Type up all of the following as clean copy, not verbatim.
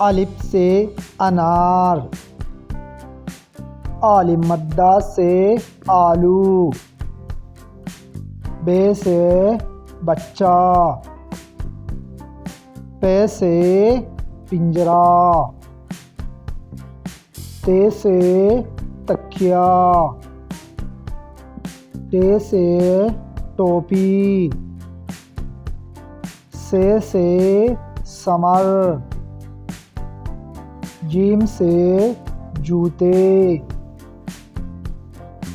الف سے انار، عالم مدہ سے آلو، بے سے بچہ، پے سے پنجرا، تے سے تکیا، ٹے سے ٹوپی، سے ثمر، جیم سے جوتے،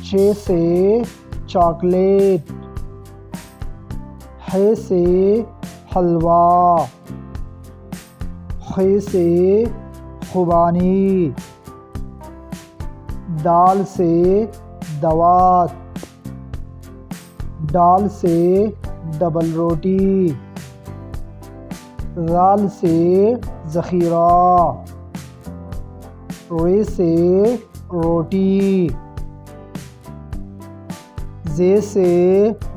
چھ سے چاکلیٹ، ح سے حلوہ، خ سے خوبانی، دال سے دوات، ڈال سے ڈبل روٹی، ذال سے ذخیرہ، ر سے روٹی، ز سے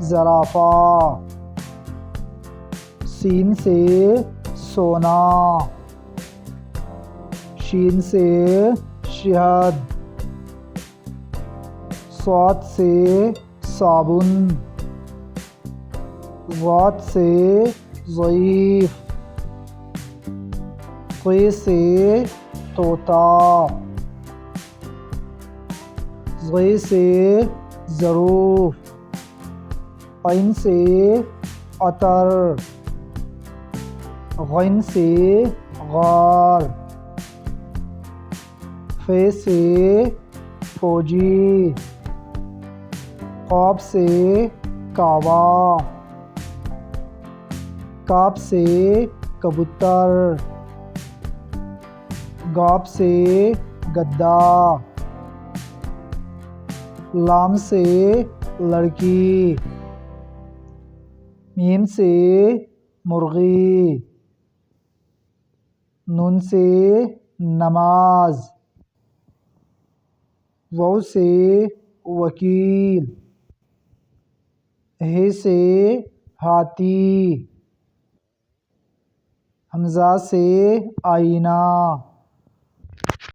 زرافہ، سین سے سونا، شین سے شہد، صاد سے صابن، ضاد سے ضعیف، ط سے طوطا، ظ سے ظروف، عین سے عطر، غین سے غار، ف سے فوجی، قاف سے کعبہ، کاف سے کبوتر، گاف سے گدا، لام سے لڑکی، میم سے مرغی، نون سے نماز، واو سے وکیل، ہ سے ہاتھی، حمزہ سے آئینہ،